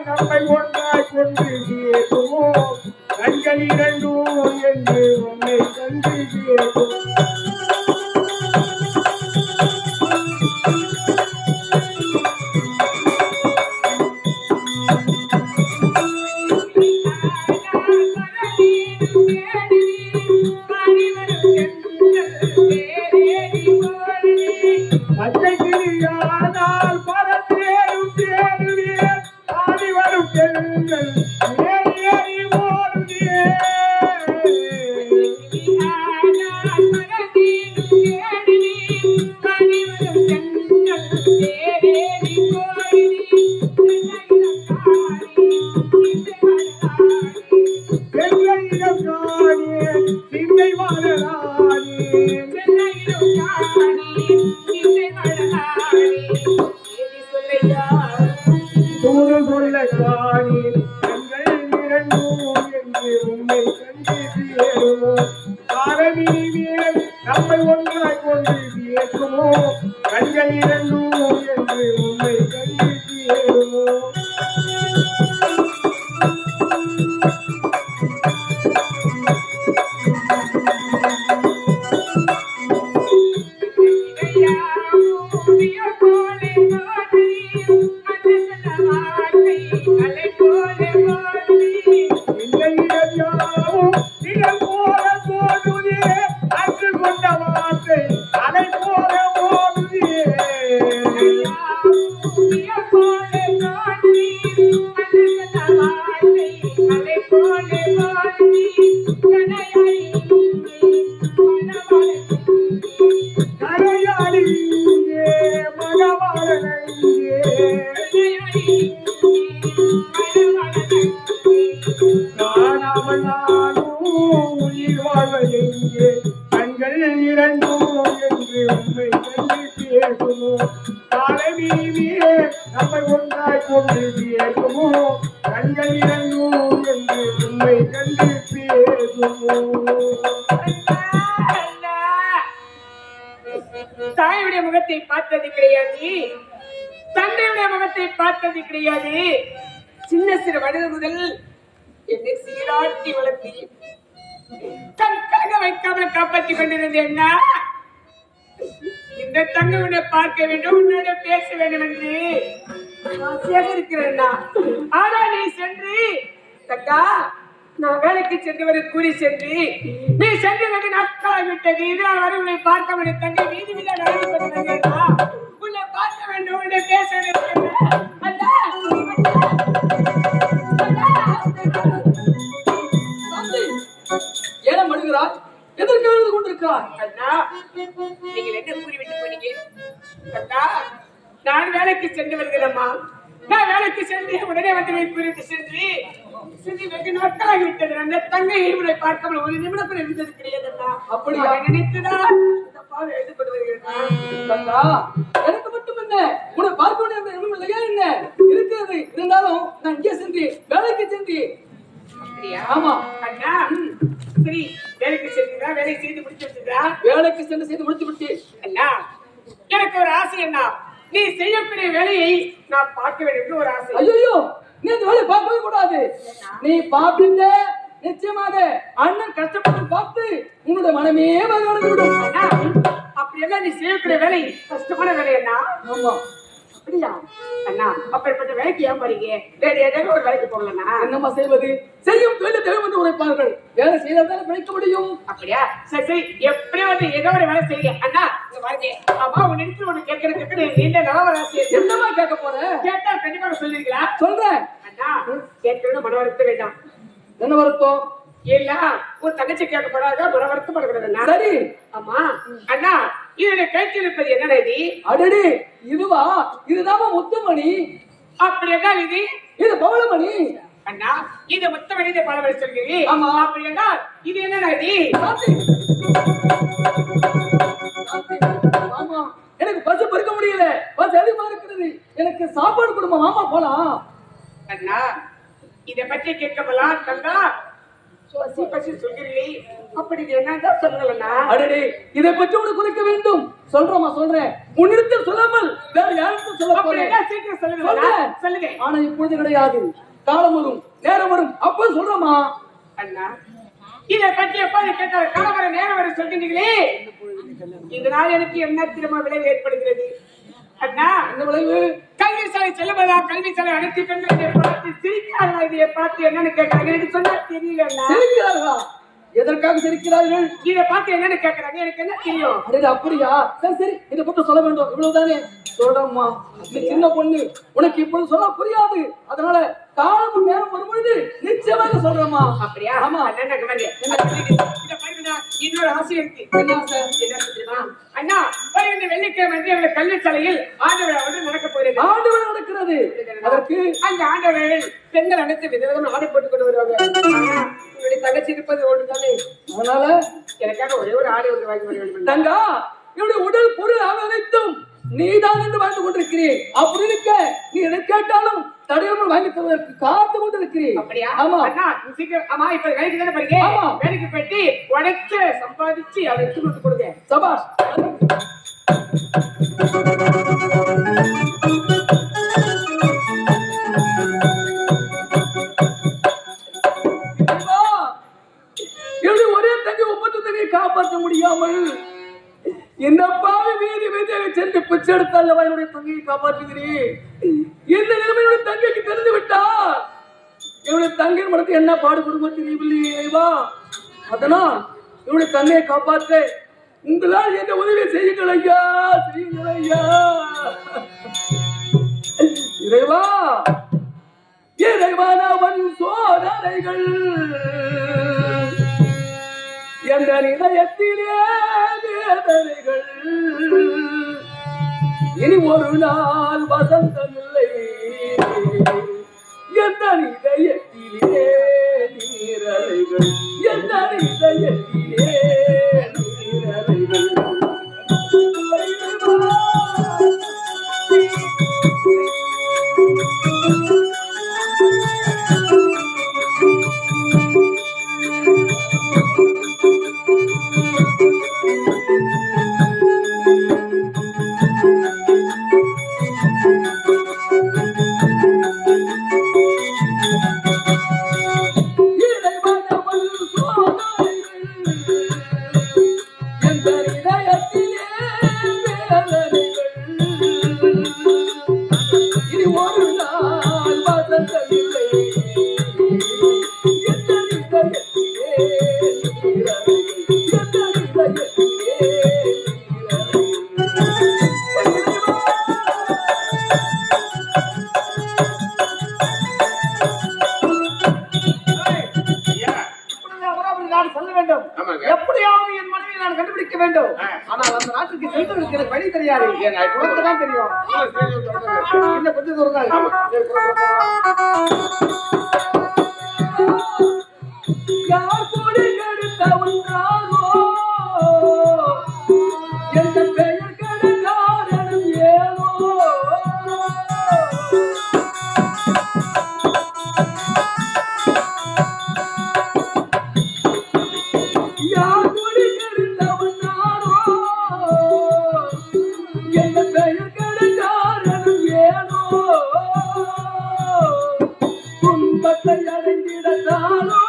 நம்மை ஒன்றாய் கொண்டு ஏற்றுமோ கண்கள் இரண்டும் என்று உண்மை கண்டு ஏறுமோ கண்கள் இரண்டும் என்று உண்மை கண்டு பேசுமோ காலவீதியே நம்மை ஒன்றாய் கொண்டு பேசுமோ கண்கள் இரண்டும் என்று உண்மை கண்டு பேசுமோ. தாயுடைய முகத்தை பார்த்தது கிடையாது, தந்தையுடைய முகத்தை பார்த்தது கிடையாது. சின்ன சிறு வயது முதல் என்னை சீராட்டி வளர்த்தி கண்காக வைக்காமல் காப்பாற்றிக் கொண்டிருந்தேன்னா இந்த தங்கை பார்க்க வேண்டும், உன்னோட பேச வேண்டும் என்று ஆசையாக இருக்கிறேன். ஆனா நீ சென்று தக்கா நான் வேலைக்கு சென்று வர கூறி சென்று நீ சென்று வந்து நாட்களாகிவிட்டது. இதனால் வரை உன்னை பார்க்க வேண்டும் தங்கை வீதி வீதா நடந்து கொண்டிருந்தேன்னா உன்னை பார்க்க வேண்டும், உன்னை பேச வேண்டும். ஏன் மடுகிறாய்? எதற்கு எழுந்து கொண்டிருக்கிறாய்? அண்ணா நீங்கள் என்ன கூறிவிட்டு போனீங்க? அண்ணா நான் வேலைக்கு சென்று வருகிறேம்மா. நான் வேலைக்கு சென்று உடனே வந்து கூறிட்டு சென்று வெகு நாட்களாகி விட்டது. அந்த தங்கை இவனை பார்க்காமல் ஒரு நிமிடம் கூட இருந்தது கிடையாது. அப்படியா நினைத்துதான் இந்த பாவை எழுந்து கொண்டு வருகிறேன். எனக்கு மட்டும் என்ன உன்னை பார்க்க வேண்டிய இல்லையா என்ன இருக்கிறது? இருந்தாலும் நான் இங்கே சென்று வேலைக்கு சென்று. அப்படியா? ஆமா அண்ணா சரி, வேலைக்கு சென்றா வேலை செய்து முடிச்சு விட்டுதா? வேலைக்கு சென்று செய்து முடித்து விட்டு. அண்ணா எனக்கு ஒரு ஆசை அண்ணா, நீ செய்யக்கூடிய வேலையை நான் பார்க்க வேண்டும் ஒரு ஆசை. ஐயோ நீ இந்த வேலையை பார்க்கவே கூடாது. நீ பார்த்துட்ட நிச்சயமாக அண்ணன் கஷ்டப்பட்டு பார்த்து உன்னுடைய மனமே விடும். அண்ணா அப்படி எல்லாம் நீ செய்யக்கூடிய வேலை கஷ்டமான வேலை அண்ணா. ஆமா அப்படியா அண்ணா? அப்படிப்பட்ட வேலைக்கு ஏன் போறீங்க? வேற ஏதாவது ஒரு வேலைக்கு போகலண்ணா. என்னம்மா செய்வது? செய்யும் தொழில் தேவை வந்து உழைப்பார்கள். வேலை செய்யறதால பிழைக்க முடியும். அப்படியா? சரி சரி, எப்படி வந்து ஏதோ ஒரு வேலை செய்ய அண்ணா. பாருங்க அம்மா உன் இடத்துல ஒண்ணு கேட்கறதுக்கு நீண்ட நலவராசி என்னமா கேட்க போற? கேட்டா கண்டிப்பா சொல்லுவீங்களா? சொல்றேன் அண்ணா. கேட்கணும் மன வருத்த வேண்டாம். என்ன வருத்தம்? இல்ல உன் தங்கச்சி கேட்கப்படாத மன வருத்தம் படக்கூடாது. சரி. ஆமா அண்ணா, இதுல கேட்டிருப்பது என்ன? அடடி இதுவா? இதுதான் முத்துமணி. அப்படி என்ன இது? இது பவளமணி. அண்ணா இது முத்துமணி பவளமணி சொல்கிறீ? ஆமா. அப்படி என்ன இது? என்ன இது? ஆமா எனக்கு பசி பொறுக்க முடியல, பசி அதிகமா இருக்கிறது. எனக்கு சாப்பாடு கொடுமா மாமா போலாம். அண்ணா இதை பற்றி கேட்கப்பலாம் தங்கா. பசி பசி சொல்கிறீங்களே, அப்படி என்னதான் சொல்லுங்களா? அடடே, இதை பற்றி உனக்கு குறிக்க வேண்டும். சொல்றேம்மா, சொல்றேன். உன்னிடத்தில் சொல்லாமல் வேற யாருக்கும் சொல்ல அப்படி போறேன். என்ன சீக்கிரம் சொல்லுங்களா? சொல்றேன். சொல்லுங்க. ஆனா இப்பொழுது கிடையாது. காலம் வரும், நேரம் வரும், அப்போ சொல்றேம்மா. அண்ணா, இதை பற்றி எப்போது கேட்டால் காலம் வர நேரம் வர சொல்கிறீங்களே, இந்த நாள் எனக்கு என்ன திரும்ப விளைவு ஏற்படுகிறது? அண்ணா, என்ன விளைவு? கல்வி சாலை செல்லுவதா, கல்வி சாலை அனைத்து பெண்கள் பார்த்து சிரிக்கிறார்களா? இதை பார்த்து என்னன்னு கேட்கறாங்க, எனக்கு சொன்னா தெரியல. சிரிக்கிறார்களா? எதற்காக சிரிக்கிறார்கள்? இதை பார்த்து என்னன்னு கேட்கறாங்க, எனக்கு என்ன தெரியும்? அடே, அப்படியா? சரி சரி, இதை பற்றி சொல்ல வேண்டும். இவ்வளவுதானே சொல்றேம்மா. நீ சின்ன பொண்ணு, உனக்கு இப்பொழுது சொல்ல புரியாது. அதனால காலம் நேரம் வரும்பொழுது நிச்சயமாக சொல்றேம்மா. அப்படியா? ஆமா. அண்ணா, இதை பாருங்கண்ணா, இன்னொரு ஆசை இருக்கு. என்ன ஆசை? என்ன தெரியுமா? அண்ணா, வருகின்ற வெள்ளிக்கிழமை எங்கள் கல்வி சாலையில் ஆண்டு விழா ஒன்று நடக்க போகிறது. ஆண்டு விழா நடக்கிறது. அதற்கு அந்த ஆண்டு விழாவில் பெண்கள் அனைத்து விதவிதம் ஆடை போட்டுக் கொண்டு வருவாங்க. ஆனா, உங்களுடைய தங்கச்சி இருப்பது ஒன்று தானே, அதனால எனக்காக ஒரே ஒரு ஆடை ஒன்று வாங்கி வர தங்கா, என்னுடைய உடல் பொருள் அனைத்தும் நீதான் என்று வாழ்ந்து கொண்டிருக்கிறேன். அப்படி இருக்க நீ எதை கேட்டாலும் தடையாமல் வாங்கி தருவதற்கு காத்து கொண்டிருக்கிறேன். அப்படியா? ஆமா. அண்ணா, சீக்கிரம். ஆமா, இப்ப வேலைக்கு தானே போறீங்க? ஆமா. வேலைக்கு போயிட்டு உடைச்சு சம்பாதிச்சு அதை எடுத்து கொடுத்து கொடுங்க. சபாஷ். என்னுடைய ஒரே தங்கை ஒப்பந்த தங்கையை காப்பாற்ற முடியாமல் என்னப்பாவி வீதி வீதியாக சென்று பிச்சை எடுத்தால் என்னுடைய தங்கையை காப்பாற்றுகிறேன். இந்த நிலைமையுடைய தங்கைக்கு தெரிந்து விட்டால் என்னுடைய தங்கையின் மனத்தை என்ன பாடுபடுமோ தெரியவில்லையேவா. அதனால் என்னுடைய தங்கையை காப்பாற்ற உங்களால் என்ன உதவி செய்யுங்கள் ஐயா, செய்யுங்கள் ஐயா. இறைவா, இறைவனவன் சோதனைகள் என்ற இதயத்திலே வேதனைகள், இனி ஒரு நாள் வசந்தமில்லை எந்த இதயத்திலே நீரலைகள், எந்த இதயத்திலே நீரலைகள். எப்படியாவது என் மனைவியை நான் கண்டுபிடிக்க வேண்டும். ஆனால் அந்த நாட்டுக்கு செல்வதற்கு எனக்கு வழி தெரியாது. உனக்கு தான் தெரியும். இன்னும் கொஞ்சம் தூரம் தான். யார் கூடி கெடுத்தவன் நானோ, எந்த பெயர் கெடுக்காரனும் ஏனோ. துன்பத்தை அடைந்திடத்தானோ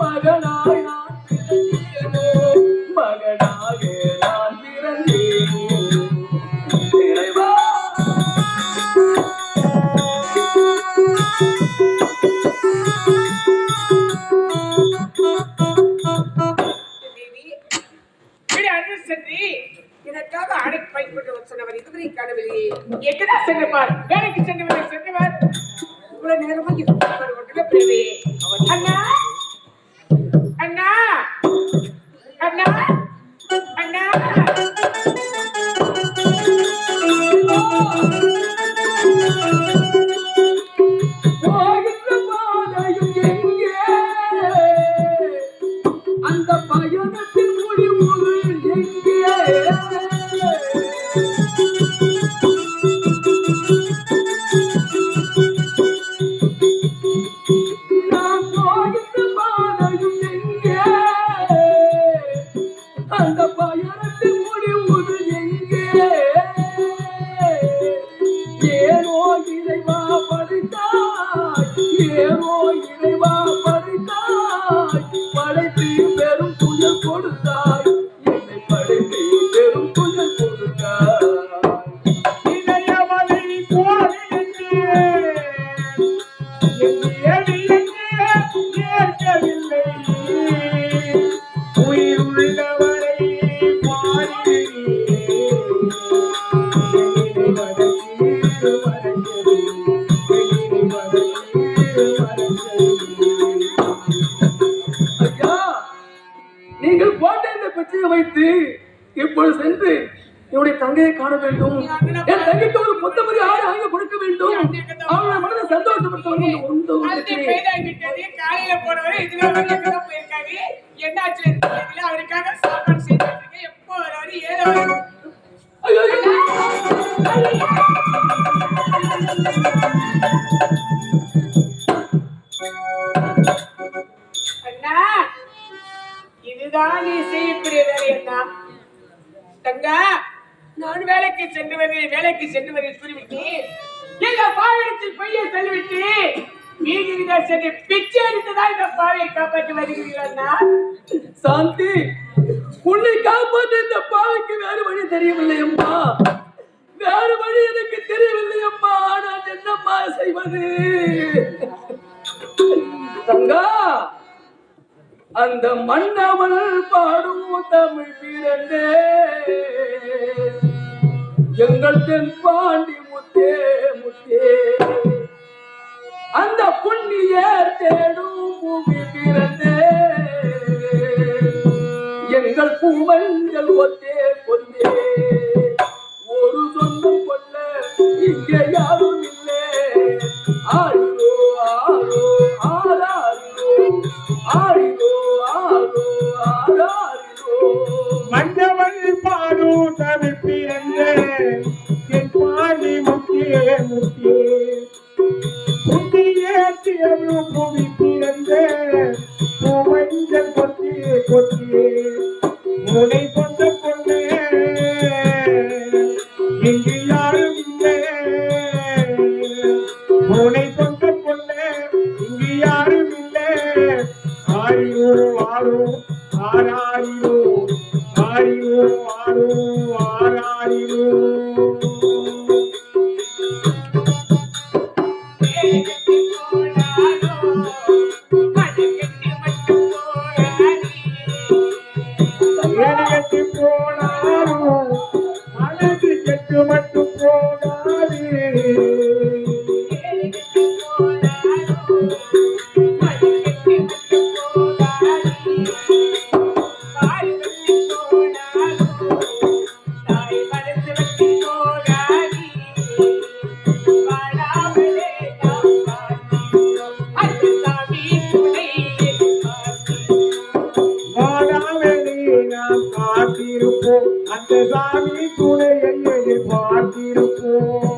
மகனாய் நான் பிறந்தேனோ, மகனாக நான் பிறந்தேனோ. இறைவா, எனக்காக ஆடை பயன்பட்டு சொன்னவர் இதுவரை காணவில்லை. எங்கடா சென்றவர்? வேலைக்கு சென்றவர் சென்றவர் இவ்வளவு நேரமா ஒன்றுமே அண்ணா, அண்ணா, அண்ணா, அண்ணா. அந்த பயணத்தின் முடிவு எங்கே? விட்டு இப்பொழுது சென்று என்னுடைய தங்கையை காண வேண்டும். என் தங்கைக்கு ஒரு புத்தமதி ஆடு அங்கே கொடுக்க வேண்டும். அவளுடைய மனதை சந்தோஷப்படுத்த உண்டு. காலையில போனவரை இதுல போயிருக்காரு. என்னாச்சு அவருக்காக சாப்பாடு செய்து எப்போ வராரு ஏதாவது அண்ணா இதுதான் நீ செய்யக்கூடிய வேலை அண்ணா. தங்கா நான் வேலைக்கு சென்று வருகிறேன் கூறிவிட்டு எங்க பாவத்தில் பைய சொல்லிவிட்டு வீதியில சென்று பிச்சை எடுத்துதான் இந்த பாவையை காப்பாற்றி வருகிறீர்கள். சாந்தி, உன்னை காப்பாற்ற இந்த பாவைக்கு வேறு வழி தெரியவில்லை அம்மா. வேறு வழி எனக்கு தெரியவில்லை அம்மா. நான் என்னம்மா செய்வது? தங்கா, அந்த மன்னவள் பாடும் தமிழ் பிறந்தே எங்கள் தென் பாண்டி முத்தே முத்தே அந்த புண்ணிய தேடும் பூமி பிறந்தே எங்கள் பூமஞ்சள் ஒத்தே கொண்டே ஒரு சொந்தம் கொள்ள இங்கே யாரும் இல்லை. ஆடியோ ஆரோ ஆராரிோ ஆடியோ ஆரோ ஆராரிோ மன்னவள் பாடும் தமிழ் பிறந்தே என் பாண்டி முத்தியே முத்தியே புத்தியே தேடும் பூமி பிறந்தே பூமஞ்சள் கொத்தியே கொத்தியே உனை கொண்ட கொண்டே இங்கு யாரும் இல்லை. உனை கொண்ட கொண்டே இங்கு யாரும் இல்லை. ஆரியோ ஆரோ ஆராரியோ ஆரியோ ஆரோ ஆராரியோ ஏனகத்தி போனாலும் மனது கெட்டு மட்டும் போனாரு. பார்த்திருப்போம் அந்த சாமி துணையை எதிர்பார்த்திருப்போம்.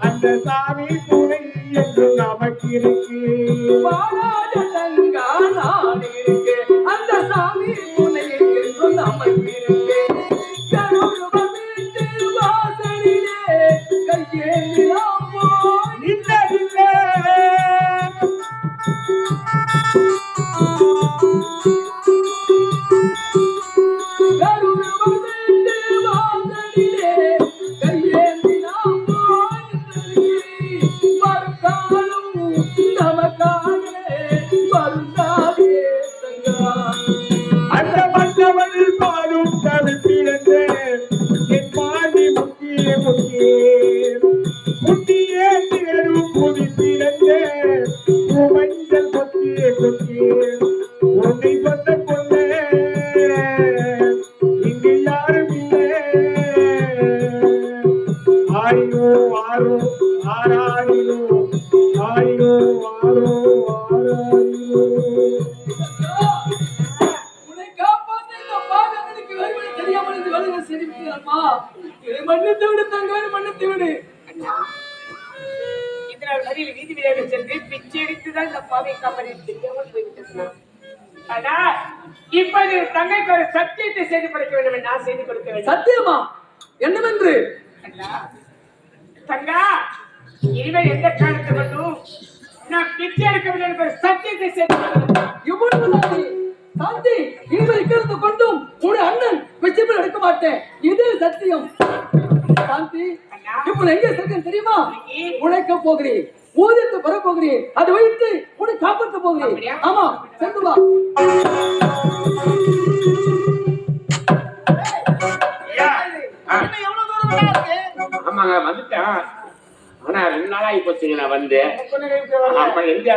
அந்த சாமி துணை என்று நமக்கு இருக்கு. அந்த சாமி துணை என்று நமக்கு இருக்கு. அம்மா இதை மன்னித்து விடு தங்காய், மன்னித்து விடு. அண்ணா, இதனால் வரையில் வீதி விளையாட சென்று பிச்சை எடுத்துதான் இந்த பாவை காப்பனை தெரியாமல் போய்விட்டது. ஆனா இப்போது தங்கைக்கு ஒரு சத்தியத்தை செய்து கொடுக்க வேண்டும் என்று நான் செய்து கொடுக்க வேண்டும். சத்தியமா? என்னவென்று? அண்ணா, தங்கா இனிமேல் எந்த காலத்தை மட்டும் நான் பிச்சை எடுக்கவில்லை என்ற சத்தியத்தை செய்து இவ்வளவு சாந்தி, இனிமேல் இக்கரத்தை கொண்டும் உன்னுடைய அண்ணன் பிச்சை எடுக்க மாட்டேன், இது சத்தியம். சாந்தி, இப்போ எங்க இருக்கேன் தெரியுமா? உழைக்க போகிறேன், ஊதியத்தை பெற போகிறேன், அதை வைத்து உன்னை காப்பாற்ற போகிறேன். ஆமா, சென்று வா. ஆமாங்க வந்துட்டேன். ஆனா 2 நாளா ஆகி போச்சுங்க நான் வந்து. அப்ப எங்க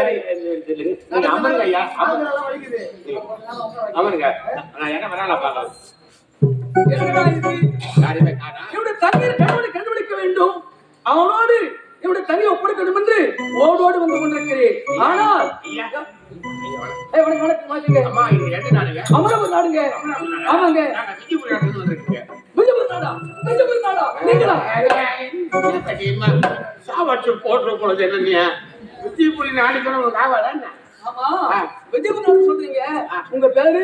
அமருங்க ஐயா, அமருங்க. நான் என்ன வராங்களா பாக்கலாம். என்னுடைய தண்ணீர் கணவனை கண்டுபிடிக்க வேண்டும், அவனோடு என்னுடைய தண்ணீர் ஒப்படைக்கணும் என்று ஓடோடு வந்து கொண்டிருக்கிறேன். ஆனால் வணக்கம் மாட்டுங்க. அம்மா இது 2 நாளுங்க. அமரவர் நாடுங்க. ஆமாங்க, விஜயபுர நாடா? விஜயபுர நாடா நீங்களா? சாவாச்சு போடுற பொழுது என்ன விஜயபுரி நாடுக்கு காவாடா? ஆமா, விஜயபுர நாடு சொல்றீங்க. உங்க பேரு?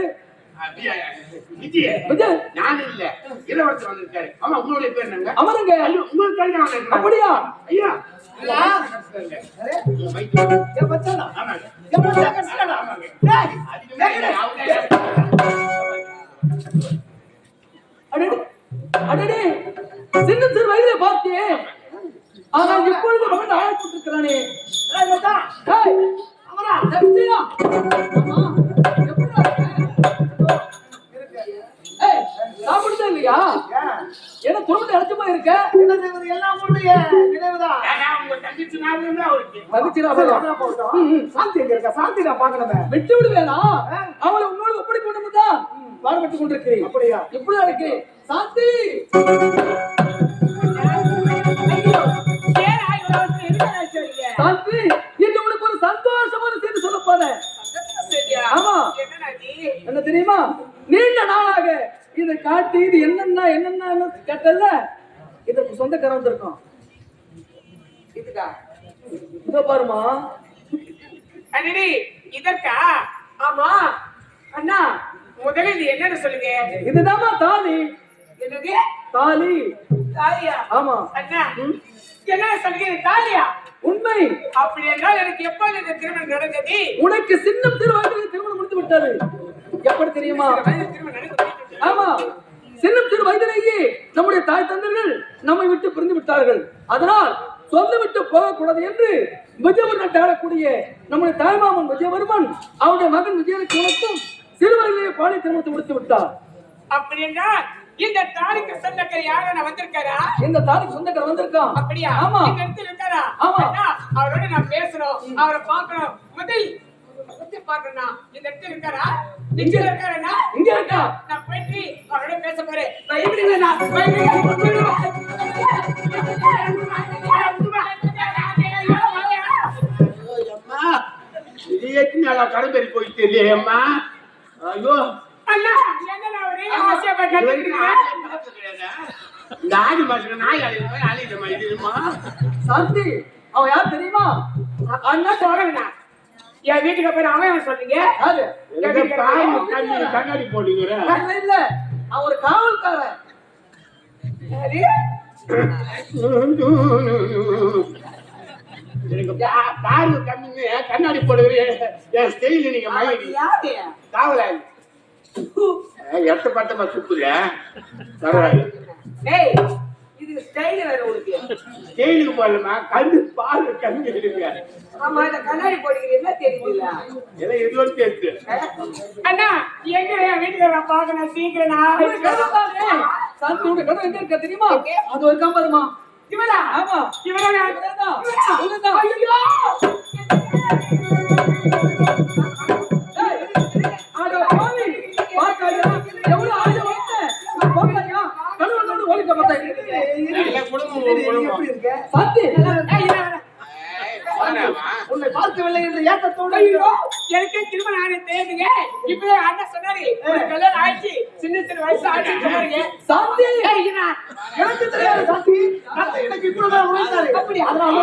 விஜய். விஜய் நான் இல்ல, இளவரசர் வந்திருக்காரு. ஆமா, உங்களுடைய பேர் என்னங்க? அமருங்க. உங்களுக்கு கல்யாணம் அப்படியா? ஐயா அடடே, சின்ன சிறு வயதிலே பார்த்தேன், ஆனால் இப்பொழுது மகன் ஆழ்த்திருக்கிறானே. சாப்பிடுதா இல்லையா? என்ன துரும்பு அழைச்சமா இருக்க? என்ன செய்வது, எல்லாம் உங்களுடைய நினைவுதான். சாந்தி எங்க இருக்க? சாந்தி நான் பார்க்கணுமே. விட்டு விடுவேனா? அவளை உன்னோடு ஒப்படை கொண்டு தான் பாடுபட்டு கொண்டிருக்கிறேன். அப்படியா? இப்படிதான் இருக்கு. சாந்தி, சாந்தி, இது உனக்கு ஒரு சந்தோஷமான செய்தி சொல்ல போறேன். ஆமா, என்ன தெரியுமா? நீண்ட நாளாக இதை காட்டி இது என்னென்ன கேட்டல, இதற்கு சொந்தக்காரன் வந்திருக்கோம். இதுக்கா? இதோ பாருமா. அண்ணி இதற்கா? ஆமா அண்ணா, முதல்ல இது என்னன்னு சொல்லுங்க. இதுதாமா தாலி. என்னது தாலி? தாலியா? ஆமா. அண்ணா என்ன சொல்லுங்க, தாலியா? உண்மை. அப்படி என்றால் எனக்கு எப்போது இந்த திருமணம் நடந்தது? உனக்கு சின்ன சிறு வயதில் திருமணம் முடித்து விட்டது. எப்படி தெரியுமா? ஆமா, சின்ன சிறு வயதிலேயே நம்முடைய தாய் தந்தர்கள் நம்மை விட்டு பிரிந்து விட்டார்கள். அதனால் சொந்த விட்டு போகக்கூடாது என்று விஜயவர்மன் நாட்டை ஆளக்கூடிய நம்முடைய தாய்மாமன் விஜயவர்மன் அவருடைய மகன் விஜயனுக்கும் சிறு வயதிலேயே பாலிய திருமணத்தை முடித்து விட்டார். அப்படி என்றால் இந்த தாலிக்கு சொந்தக்காரர் யாரும் வந்திருக்காரா? இந்த தாலிக்கு சொந்தக்காரர் வந்திருக்கான். அப்படியா? ஆமா. இந்த இடத்துல இருக்காரா? ஆமா. அவரோட நான் பேசணும், அவரை பார்க்கணும். முதல் பார்க்கணும். இந்த இடத்துல இருக்காரா? இங்க இருக்காரா? இங்க இருக்கா? நான் போயிட்டு அவரோட பேச போறேன். கடம்பெறி போயிட்டு இல்லையம்மா. ஐயோ அண்ணா, என்ன ஒரே ஆசையா இந்த ஆடி மாசம் நாய் அழியுமா? சாந்தி, அவன் யார் தெரியுமா? அண்ணா சொல்றேன். என் வீட்டுக்கு போய் அவன் சொல்றீங்க. யாரு? கண்ணாடி போடுங்கிற இல்ல, அவன் ஒரு காவல்காரன். எனக்கு பார்வை கம்மிங்க, கண்ணாடி போடுகிறேன். என் ஸ்டைல் நீங்க மயங்கி காவலாளி எட்ட பட்டமா சுத்துல இது ஸ்டைல் வேற உங்களுக்கு. ஸ்டைலுக்கு போடலமா, கண்ணு பார்வை கம்மி இருக்கு. ஆமா, இந்த கண்ணாடி போடுகிறீங்க தெரியுதுல்ல? ஏதோ இதுவும் தெரியுது. அண்ணா எங்க வீட்டுக்கு நான் பார்க்கணும், சீக்கிரம். சாந்தியோட கடை எங்க இருக்க தெரியுமா? அது ஒரு காம்பருமா. இவரா? ஆமா, இவரா? ஐயோ, அட பாவி, பாக்காயா எவ்வளவு ஆசை வந்த போகாயா? கண்ணு ஓடிக்க மாட்டேன். குடும்பம் சாந்தி, உன்னை பார்க்கவில்லை என்று ஏக்கத்தோடு எனக்கு திருமணம் ஆன தேடுங்க. இப்ப அண்ணா சொன்னாரு கல்யாணம் ஆயிடுச்சு, சின்ன சின்ன வயசு ஆச்சு சொன்னாருங்க. சாந்தி, எனக்கு தெரியாது சாந்தி. எனக்கு இப்பதான் உழைத்தாரு. அப்படி அதனால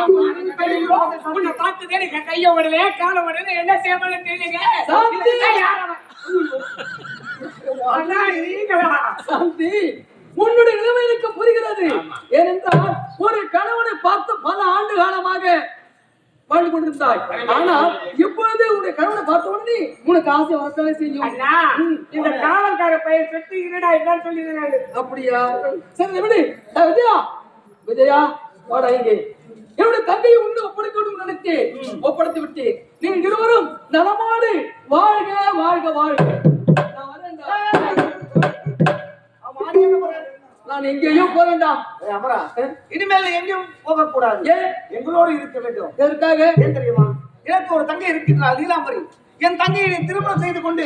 உன்னை பார்த்ததே எனக்கு கைய உடல கால உடல என்ன செய்யணும்னு தெரியலங்க. சாந்தி. அண்ணா நீங்களா? சாந்தி, உன்னுடைய நிலைமை எனக்கு புரிகிறது. ஏனென்றால் ஒரு கணவனை பார்த்து பல ஆண்டு காலமாக வாழ்ந்து கொண்டிருந்தாய். ஆனால் இப்பொழுது உன்னுடைய கணவனை பார்த்த உடனே உனக்கு ஆசை வரத்தானே செய்யும். அண்ணா இந்த காவல்கார பையன் செத்து இருடா என்னன்னு சொல்லிடுறாரு. அப்படியா? சரி விடு. விஜயா, விஜயா வாடா இங்கே. என்னுடைய தந்தையை உண்டு ஒப்படைக்கணும் நினைத்தேன், ஒப்படைத்து விட்டேன். நீங்கள் இருவரும் நலமாடு வாழ்க வாழ்க வாழ்க. நான் வரேன்டா. நான் எங்கேயோ போறேன்டா. அமரா, இனிமேல் எங்கேயும் போக கூடாது. ஏன்? எங்களோடு இருக்க வேண்டும். எதற்காக? ஏன் தெரியுமா? எனக்கு ஒரு தங்கை இருக்கின்றாள், நீலாம்பரி. என் தங்கையை நீ திருமணம் செய்து கொண்டு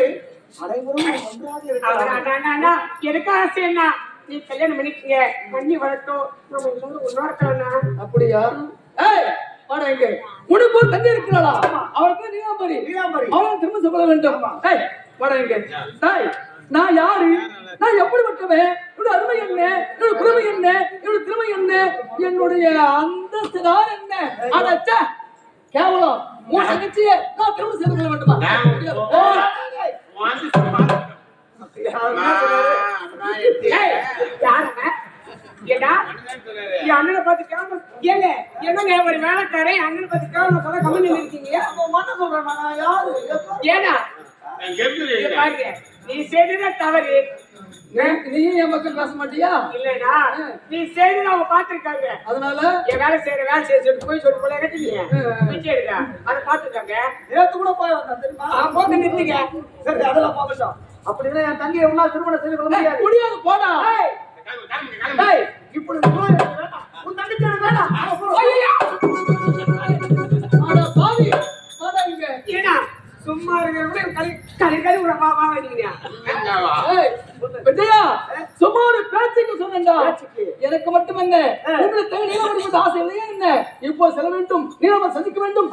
அனைவரும் ஒன்றாக இருக்கலாம். எனக்கு ஆசை என்ன, நீ கல்யாணம் பண்ணிக்கங்க, பண்ணி வளர்த்தோம், நம்ம எல்லாரும் ஒன்னா இருக்கலாம். அப்படியா? ஏய் வாடா இங்கே. உனக்கு ஒரு தங்கை இருக்கிறாளா? அவளுக்கு நீலாம்பரி. நீலாம்பரி. அவன் திரும்ப சொல்ல வேண்டும். ஏய் வாடா இங்கே. ஏய் நான் யாரு? நான் எப்படிப்பட்டவன்? என்னுடைய அருமை என்ன? என்னுடைய குறைமை என்ன? என்னுடைய திறமை என்ன? என்னுடைய அந்தஸ்து தான் என்ன? அடச்சே கேவலம். உன் தங்கச்சியை நான் திரும்ப செய்து கொள்ள வேண்டுமா? அண்ணனை பார்த்து கேமரா ஏங்க என்னங்க ஒரு வேலைக்காரன் அண்ணனை பார்த்து கேமரா சொல்ல கம்மி இருக்கீங்க. மன்ன சொல்றேன், நான் யாரு? ஏன்னா பாருங்க, நீ செய்ததே தவறு. நீயும் என் பக்கம் பேச மாட்டியா? இல்லைனா நீ செய்ததை அவங்க பார்த்திருக்காங்க. அதனால என் வேலை செய்யற போய் சொல்லி போல கட்டிங்க எடுக்க அதை பார்த்துருக்காங்க. நேத்து கூட போய் வந்தேன் தெரியுமா? போட்டு நிறுத்துங்க. சரி, அதெல்லாம் போகட்டும். அப்படின்னா என் தங்கையை உன்னால் திருமணம் செய்து கொள்ள முடியாது. முடியாது போடா. இப்படி உன் தங்கச்சி வேண்டாம். அட பாவி, வாடா இங்க. ஏன்னா சும்மா இருக்கிற கறி ஒரு பாபா வைக்கிறீங்க. ஏய் விஜயா, சும்மா ஒரு பேச்சுக்கு சொன்னேன்டா. எனக்கு மட்டும் என்ன, உங்களுக்கு நீலமணி ஆசை இல்லையா என்ன? இப்போ செல்ல வேண்டும், நீலமணி சந்திக்க வேண்டும்.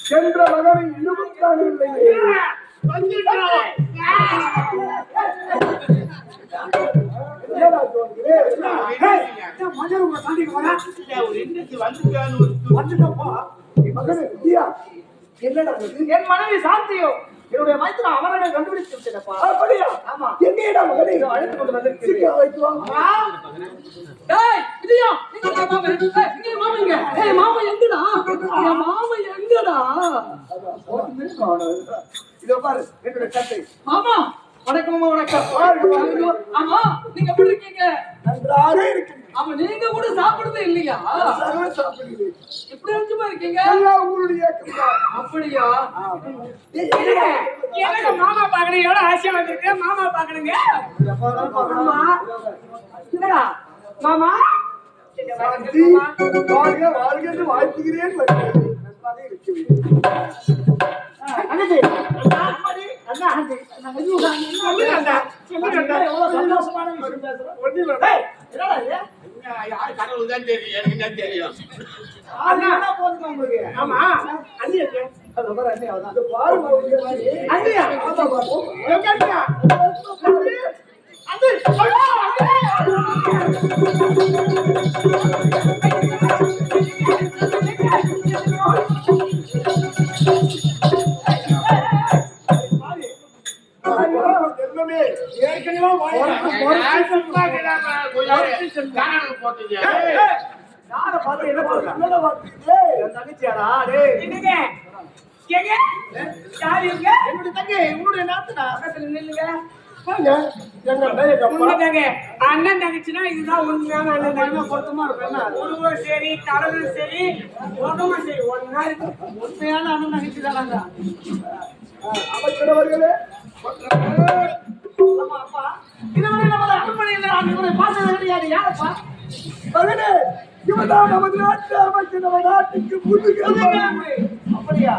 சென்ற மகனை இன்னும் காணவில்லையே. என் மனைவி சாந்தியோ என்னுடைய மைத்திர அவரை கண்டுபிடித்து விட்டேனப்பா. அப்படியா? ஆமா. எங்கேடா மகனை அழைத்து கொண்டு வந்திருக்கிறேன். டேய் விஜயா, எங்க மாமா? எங்க மாமா? எங்க? ஏய் மாமா எங்கடா? என் மாமா எங்கடா? இதோ பாரு என்னுடைய தந்தை. மாமா வணக்கம். மாமா வணக்கம். ஆமா நீங்க எப்படி இருக்கீங்க? நன்றாக இருக்கேன். ஆமா நீங்க கூட சாப்பிடுறதே இல்லையா? சாப்பிடுகிறேன். இப்படி அஞ்சுமா இருக்கீங்க? உங்களுடைய அப்படியா? என்னங்க மாமா பாக்கணும், எவ்வளவு ஆசையா வந்திருக்கு. மாமா பாக்கணுங்க. ஆமா இல்லடா மாமா வாழ்க வாழ்க என்று வாழ்த்துகிறேன். கடவுள் தான் தெரியும், எனக்கு என்ன தெரியும். ஆமா அண்ணி அண்ணன் தங்கச்சினா இதுதான் உண்மையான அண்ணன் தங்கச்சி. பொருத்தமா இருக்கும். உருவம் சரி, கடலும் சரி, முகமும் சரி, ஒன்னா இருக்கு. உண்மையான அண்ணன் தங்கச்சி தானாங்க. அமைச்சரவர்களே, அப்பா இதுவரை நமது அரண்மனையில் பார்த்தது கிடையாது. யாரப்பா? மகனே, இவன்தான் நமது நாட்டு அமைச்சர். நம்ம நாட்டுக்கு அப்படியா?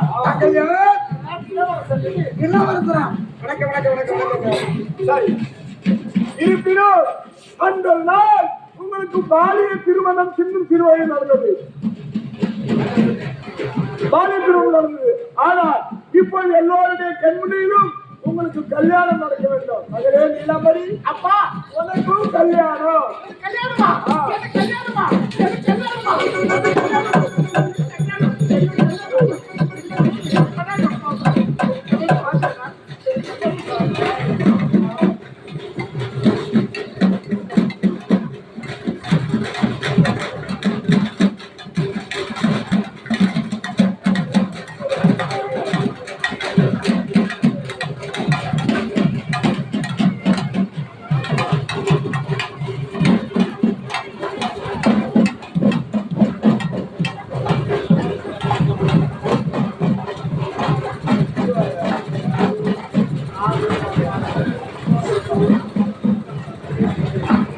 இருப்பினும் அந்த நாள் உங்களுக்கு பாலிய திருமணம் சின்னும் சிறுவயது நடந்தது. பாலிய திருமணம் நடந்தது. ஆனால் இப்பொழுது எல்லோருடைய கண்முனையிலும் உங்களுக்கு கல்யாணம் நடக்க வேண்டும். மகளே நீலாம்பரி, அப்பா உனக்கும் கல்யாணம். கல்யாணமா? எனக்கு கல்யாணமா? எனக்கு கல்யாணமா?